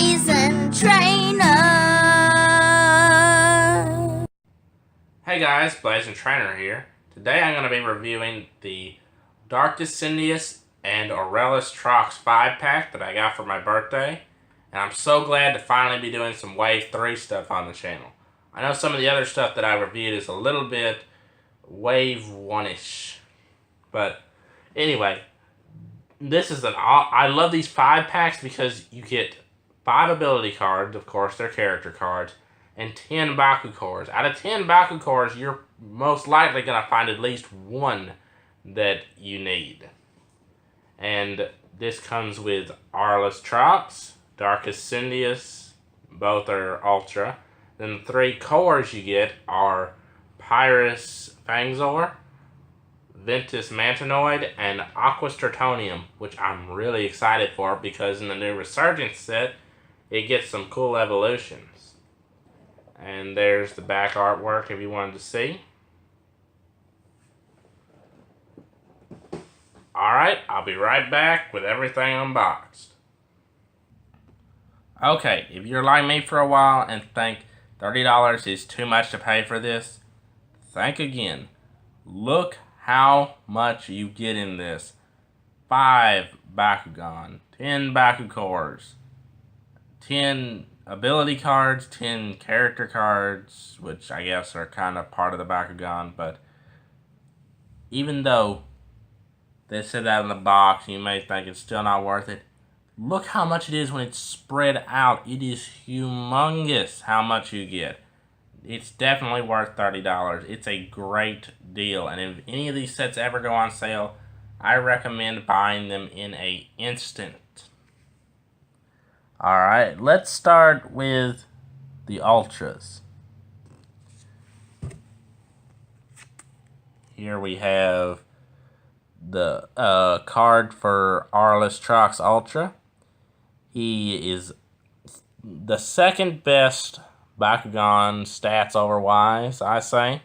Blazing Trainer. Hey guys, Blazing Trainer here. Today I'm going to be reviewing the Darkus Cyndeous and Aurelus Trox 5-pack that I got for my birthday. And I'm so glad to finally be doing some Wave 3 stuff on the channel. I know some of the other stuff that I reviewed is a little bit Wave 1-ish. But anyway, I love these 5-packs because you get 5 ability cards, of course they're character cards, and 10 Baku cores. Out of 10 Baku cores, you're most likely going to find at least one that you need. And this comes with Aurelus Trox, Darkus Cyndeous, both are Ultra. Then the 3 cores you get are Pyrus Fangzor, Ventus Mantanoid, and Atonium, which I'm really excited for because in the new Resurgence set, it gets some cool evolutions. And there's the back artwork if you wanted to see. Alright, I'll be right back with everything unboxed. Okay, if you're like me for a while and think $30 is too much to pay for this, think again. Look how much you get in this. 5 Bakugan, 10 Baku cores, 10 ability cards, 10 character cards, which I guess are kind of part of the Bakugan, but even though they said that in the box, you may think it's still not worth it. Look how much it is when it's spread out. It is humongous how much you get. It's definitely worth $30. It's a great deal, and if any of these sets ever go on sale, I recommend buying them in an instant. Alright, let's start with the Ultras. Here we have the card for Aurelus Trox Ultra. He is the second best Bakugan stats over-wise, I say,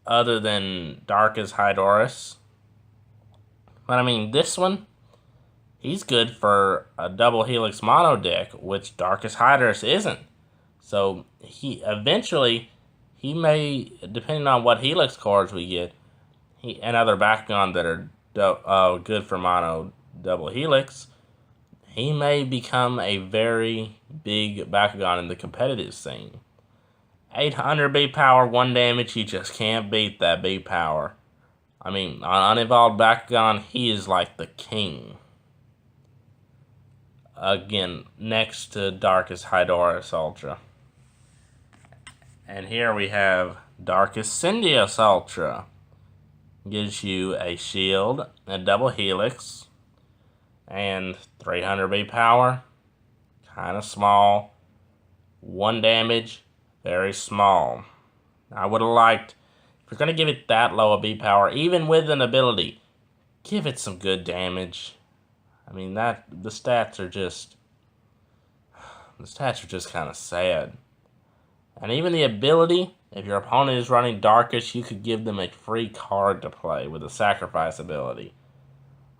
other than Darkus Cyndeous. But I mean, this one, he's good for a double Helix mono deck, which Darkus Cyndeous isn't. So he may, depending on what Helix cards we get, and other Bakugan that are good for mono double Helix, he may become a very big Bakugan in the competitive scene. 800 beat power, 1 damage, you just can't beat that beat power. I mean, on unevolved Bakugan, he is like the king. Again, next to Darkus Cyndeous Ultra. And here we have Darkus Cyndeous Ultra. Gives you a shield, a double Helix, and 300 beat power. Kind of small. 1 damage, very small. I would have liked, if you're going to give it that low a beat power, even with an ability, give it some good damage. I mean, the stats are just kind of sad. And even the ability, if your opponent is running Darkus, you could give them a free card to play with a sacrifice ability.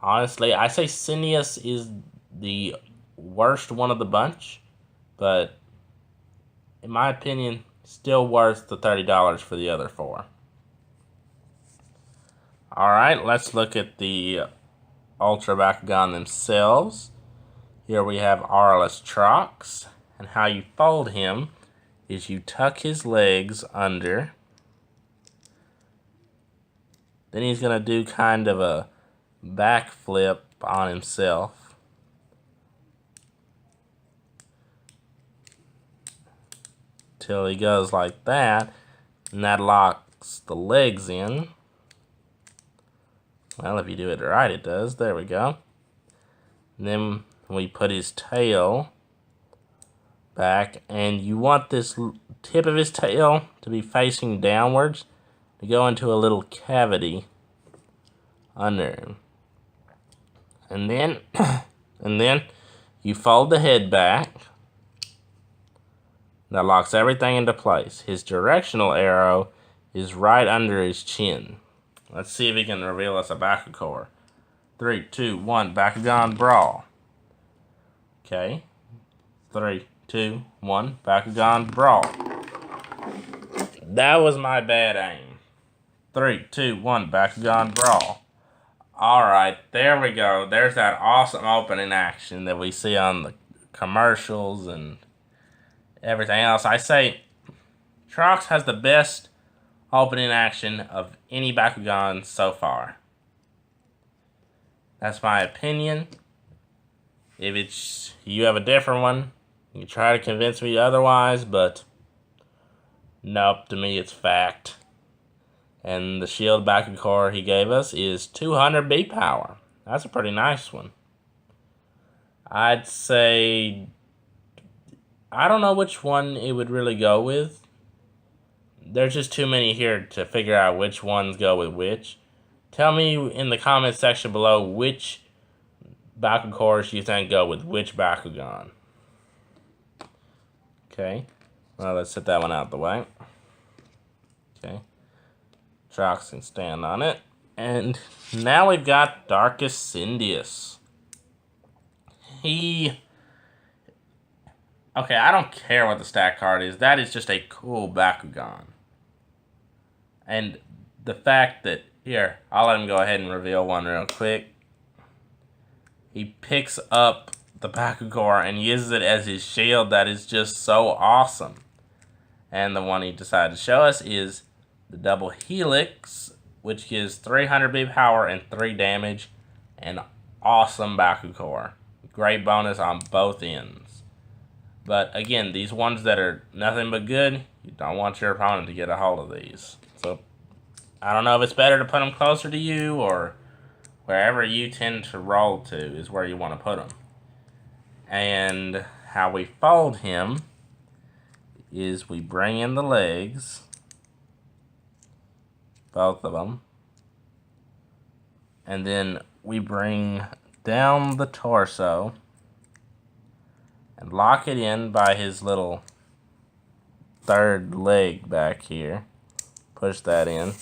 Honestly, I say Cyndeous is the worst one of the bunch, but in my opinion, still worth the $30 for the other 4. Alright, let's look at the Ultra Bakugan themselves. Here we have Aurelus Trox, and how you fold him is you tuck his legs under. Then he's going to do kind of a backflip on himself. Till he goes like that, and that locks the legs in. Well, if you do it right, it does. There we go. And then we put his tail back, and you want this tip of his tail to be facing downwards to go into a little cavity under him. And then you fold the head back. That locks everything into place. His directional arrow is right under his chin. Let's see if he can reveal us a Baku core. 3, 2, 1, Bakugan Brawl. Okay. 3, 2, 1, Bakugan Brawl. That was my bad aim. 3, 2, 1, Bakugan Brawl. Alright, there we go. There's that awesome opening action that we see on the commercials and everything else. I say Trox has the best opening action of any Bakugan so far. That's my opinion. If it's you have a different one, you can try to convince me otherwise, but nope, to me it's fact. And the shield Bakugan he gave us is 200 B power. That's a pretty nice one. I'd say I don't know which one it would really go with. There's just too many here to figure out which ones go with which. Tell me in the comment section below which Bakugan you think go with which Bakugan. Okay. Well, let's set that one out the way. Okay. Trox can stand on it. And now we've got Darkus Cyndeous. Okay, I don't care what the stat card is. That is just a cool Bakugan. And the fact that... Here, I'll let him go ahead and reveal one real quick. He picks up the Bakugan and uses it as his shield. That is just so awesome. And the one he decided to show us is the double Helix, which gives 300 B power and 3 damage. An awesome Bakugan. Great bonus on both ends. But again, these ones that are nothing but good, you don't want your opponent to get a hold of these. So, I don't know if it's better to put them closer to you or wherever you tend to roll to is where you want to put them. And how we fold him is we bring in the legs, both of them, and then we bring down the torso and lock it in by his little third leg back here. Push that in.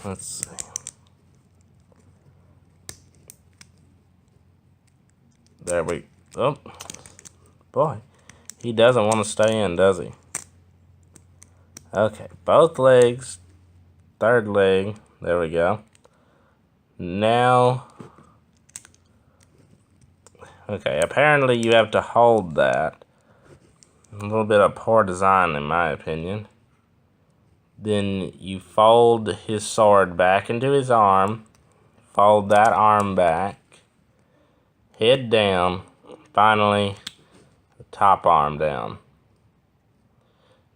Let's see. There we... Oh. Boy. He doesn't want to stay in, does he? Okay. Both legs. Third leg. There we go. Now... Okay. Apparently you have to hold that. A little bit of poor design in my opinion. Then you fold his sword back into his arm. Fold that arm back. Head down. Finally, the top arm down.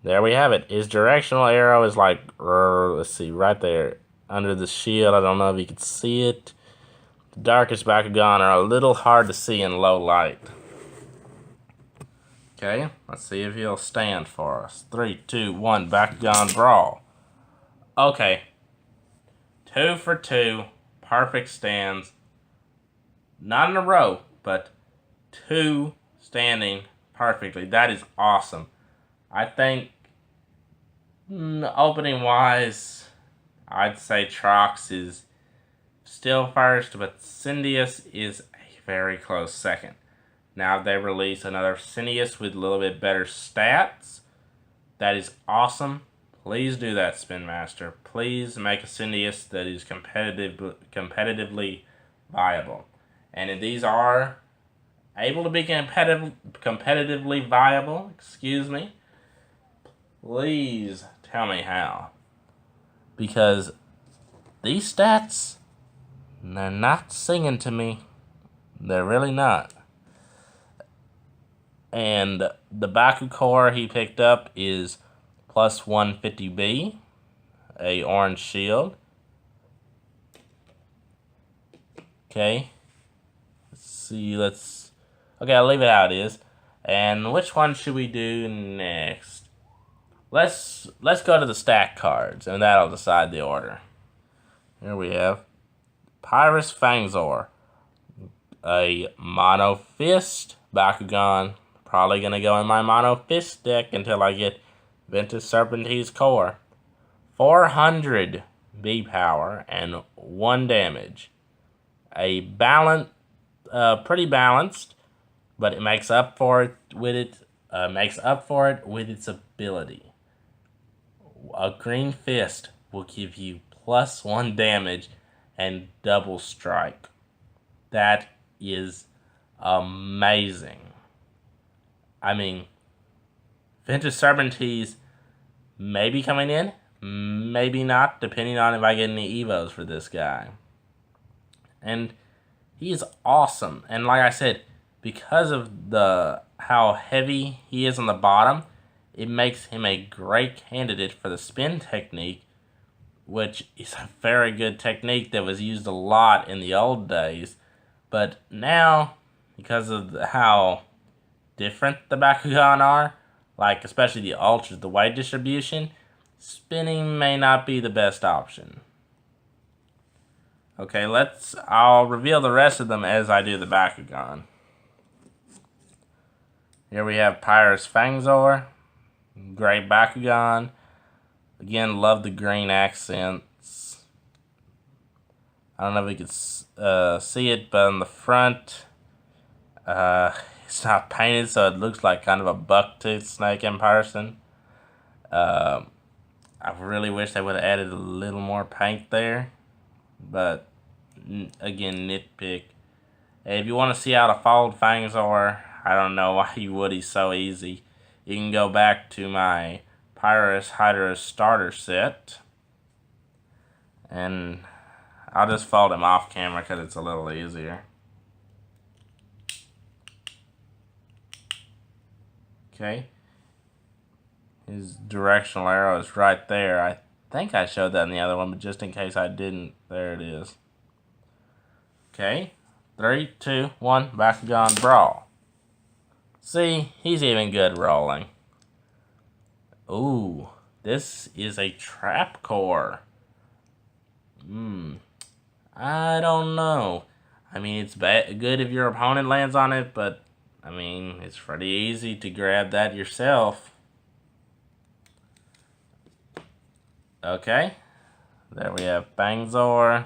There we have it. His directional arrow is like, let's see, right there. Under the shield. I don't know if you can see it. The Darkus Bakugan are a little hard to see in low light. Okay, let's see if he'll stand for us. 3, 2, 1, Bakugan Brawl. Okay. 2 for 2. Perfect stands. Not in a row, but 2 standing perfectly. That is awesome. I think, opening-wise, I'd say Trox is still first, but Cyndeous is a very close second. Now they release another Cyndeous with a little bit better stats. That is awesome. Please do that, Spin Master. Please make a Cyndeous that is competitively viable. And if these are able to be competitively viable, please tell me how. Because these stats, they're not singing to me. They're really not. And the Bakugan he picked up is plus 150B, a orange shield. Okay. Okay, I'll leave it how it is. And which one should we do next? Let's go to the stack cards, and that'll decide the order. Here we have Pyrus Fangzor, a Mono Fist Bakugan. Probably gonna go in my Mono Fist deck until I get Ventus Serpentine's Core. 400 B power and 1 damage. Pretty balanced, but it makes up for it with its ability. A green fist will give you +1 damage and double strike. That is amazing. I mean, Vintage Serpentines may be coming in, maybe not, depending on if I get any Evos for this guy. And he is awesome. And like I said, because of how heavy he is on the bottom, it makes him a great candidate for the spin technique, which is a very good technique that was used a lot in the old days. But now, because of how different the Bakugan are, like especially the Ultras, the weight distribution, spinning may not be the best option. Okay, I'll reveal the rest of them as I do the Bakugan. Here we have Pyrus Fangzor. Great Bakugan. Again, love the green accents. I don't know if you can see it, but on the front, it's not painted, so it looks like kind of a buck-toothed snake in person. I really wish they would have added a little more paint there, but again, nitpick. If you want to see how to fold Fangzor, I don't know why you would. He's so easy. You can go back to my Pyrus Hydra starter set, and I'll just fold him off camera because it's a little easier. Okay. His directional arrow is right there. I think I showed that in the other one, but just in case I didn't, there it is. Okay. 3, 2, 1, Bakugan Brawl. See, he's even good rolling. Ooh, this is a trap core. I don't know. I mean, it's good if your opponent lands on it, but I mean, it's pretty easy to grab that yourself. Okay, there we have Fangzor.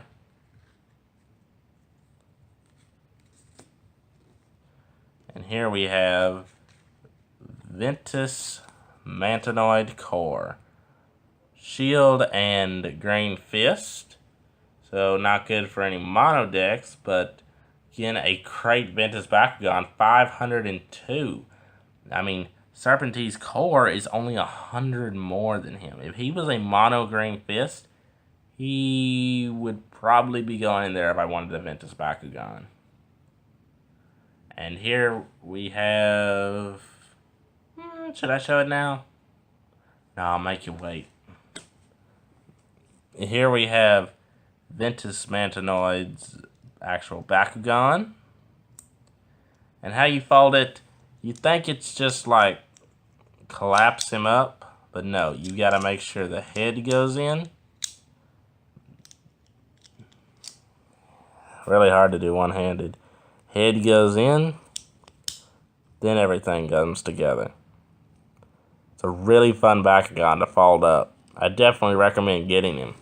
And here we have Ventus Mantanoid Core. Shield and Green Fist. So not good for any mono decks, but again, a great Ventus Bakugan, 502. I mean, Serpentine's Core is only 100 more than him. If he was a mono Green Fist, he would probably be going in there if I wanted the Ventus Bakugan. And here we have... should I show it now? No, I'll make you wait. Here we have Ventus Mantanoid's actual Bakugan. And how you fold it, you think it's just like collapse him up, but no, you gotta make sure the head goes in. Really hard to do one-handed. Head goes in, then everything comes together. It's a really fun Bakugan to fold up. I definitely recommend getting him.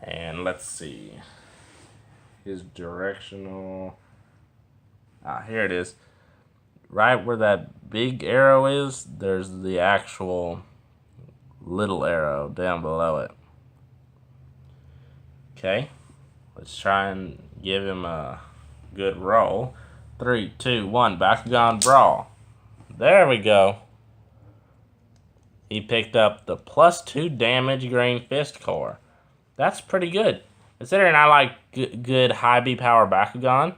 And let's see. His directional... here it is. Right where that big arrow is, there's the actual little arrow down below it. Okay. Let's try and give him a good roll. 3, 2, 1, Bakugan Brawl. There we go. He picked up the +2 damage Green Fist Core. That's pretty good. Considering I like good high B power Bakugan,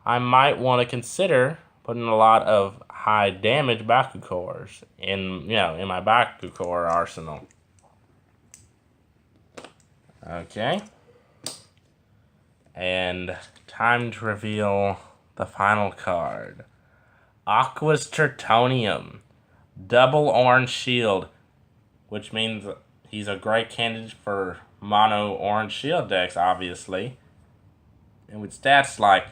I might want to consider putting a lot of high damage Baku cores in my Baku core arsenal. Okay. And time to reveal the final card. Aqua's Atonium. Double orange shield, which means he's a great candidate for mono orange shield decks, obviously. And with stats like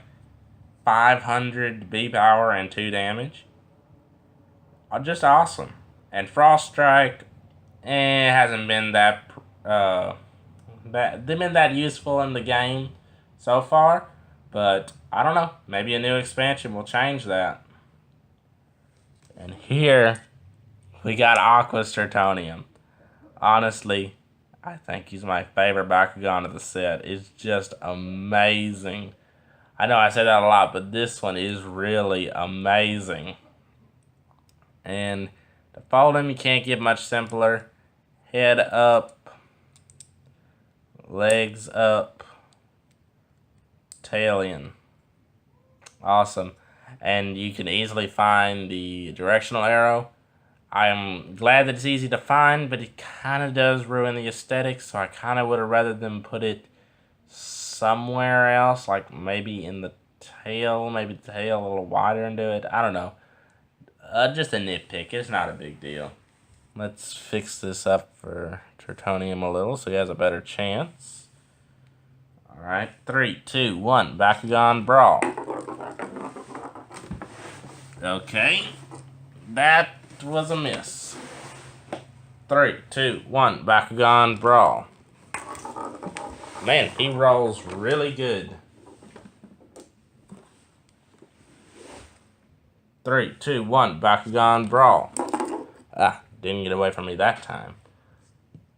500 B power and 2 damage, are just awesome. And Frost Strike, hasn't been that they've been that useful in the game so far, but I don't know. Maybe a new expansion will change that. And here we got Aqua's Atonium. Honestly, I think he's my favorite Bakugan of the set. It's just amazing. I know I say that a lot, but this one is really amazing. And to fold him, you can't get much simpler. Head up, legs up, tail in. Awesome. And you can easily find the directional arrow. I am glad that it's easy to find, but it kind of does ruin the aesthetics, so I kind of would have rather them put it somewhere else, like maybe in the tail, maybe the tail a little wider into it. I don't know. Just a nitpick. It's not a big deal. Let's fix this up for Atonium a little so he has a better chance. Alright, 3, 2, 1, Bakugan Brawl. Okay, that was a miss. 3, 2, 1, Bakugan Brawl. Man, he rolls really good. 3, 2, 1, Bakugan Brawl. Ah, didn't get away from me that time.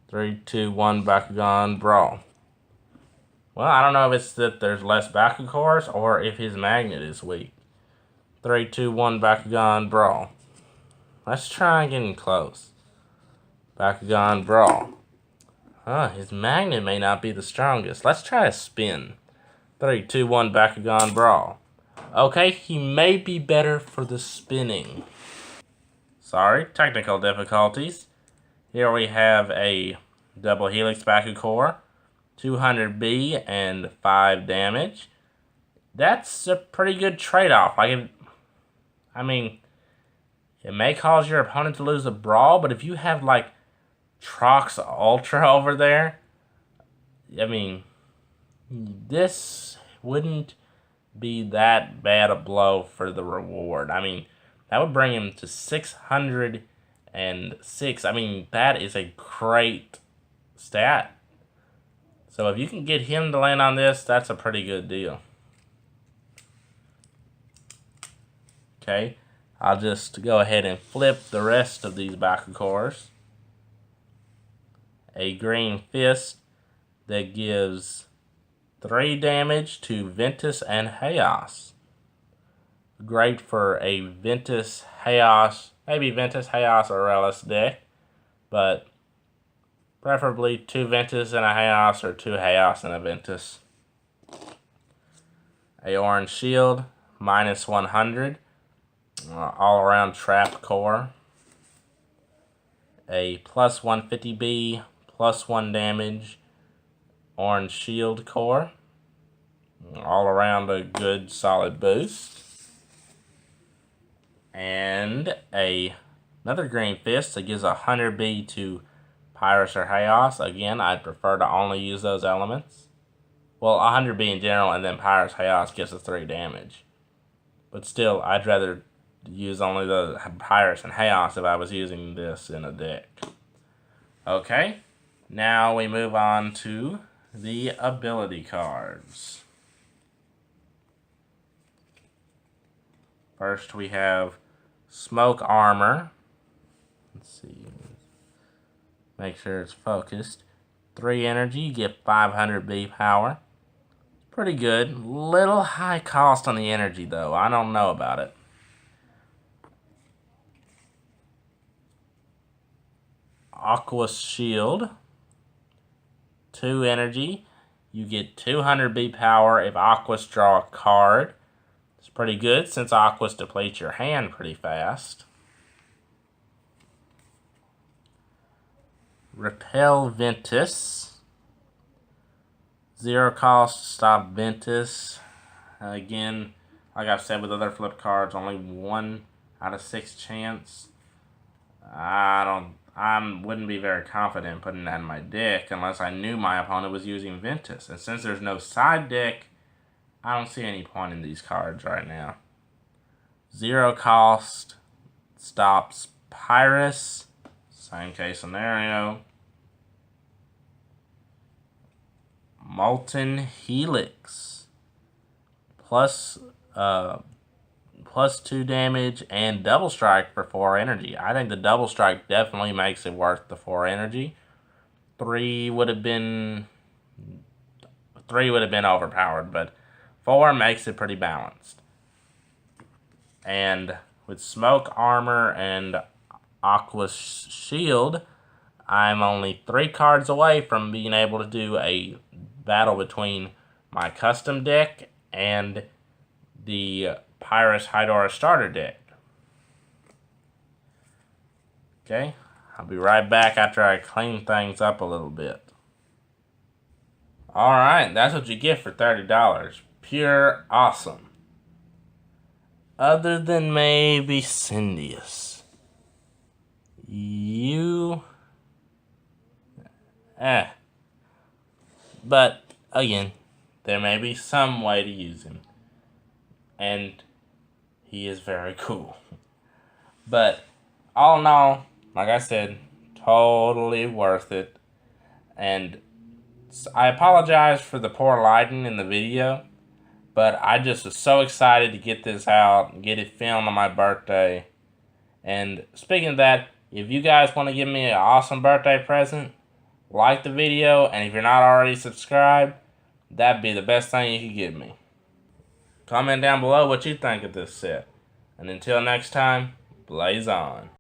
3, 2, 1, Bakugan Brawl. Well, I don't know if it's that there's less Bakugans or if his magnet is weak. 3, 2, 1, Bakugan Brawl. Let's try getting close. Bakugan Brawl. His magnet may not be the strongest. Let's try a spin. 3, 2, 1, Bakugan Brawl. Okay, he may be better for the spinning. Sorry, technical difficulties. Here we have a double Helix Bakugan, 200B and 5 damage. That's a pretty good trade-off. I mean, it may cause your opponent to lose a brawl, but if you have like Trox Ultra over there, I mean, this wouldn't be that bad a blow for the reward. I mean, that would bring him to 606. I mean, that is a great stat. So if you can get him to land on this, that's a pretty good deal. Okay, I'll just go ahead and flip the rest of these Bakugans. A green fist that gives 3 damage to Ventus and Chaos. Great for a Ventus Chaos, maybe Ventus Chaos Aurelus deck, but preferably 2 Ventus and a Chaos or 2 Chaos and a Ventus. A orange shield, minus 100, all around trap core. A plus 150B, plus 1 damage, orange shield core. All around a good solid boost. And another green fist that gives 100B to Pyrus or Chaos. Again, I'd prefer to only use those elements. Well, 100B in general, and then Pyrus Chaos gives us 3 damage. But still, I'd rather use only the Pyrus and Chaos if I was using this in a deck. Okay, now we move on to the ability cards. First we have Smoke Armor. Let's see. Make sure it's focused. 3 energy, you get 500B power. Pretty good. Little high cost on the energy though. I don't know about it. Aqua's Shield. 2 energy. You get 200B power if Aquas draw a card. It's pretty good since Aquas depletes your hand pretty fast. Repel Ventus. 0 cost to stop Ventus. Again, like I've said with other flip cards, only 1 out of 6 chance. I wouldn't be very confident putting that in my deck unless I knew my opponent was using Ventus. And since there's no side deck, I don't see any point in these cards right now. 0 cost stops Pyrus. Same case scenario. Molten Helix. Plus 2 damage and double strike for 4 energy. I think the double strike definitely makes it worth the 4 energy. 3 would have been overpowered, but 4 makes it pretty balanced. And with Smoke Armor and Aqua Shield, I'm only 3 cards away from being able to do a battle between my custom deck and the Pyrus Hydora starter deck. Okay, I'll be right back after I clean things up a little bit. Alright, that's what you get for $30. Pure awesome. Other than maybe Cyndeous. But, again, there may be some way to use him. And he is very cool. But, all in all, like I said, totally worth it. And I apologize for the poor lighting in the video, but I just was so excited to get this out and get it filmed on my birthday. And speaking of that, if you guys want to give me an awesome birthday present, like the video, and if you're not already subscribed, that'd be the best thing you could give me. Comment down below what you think of this set. And until next time, blaze on.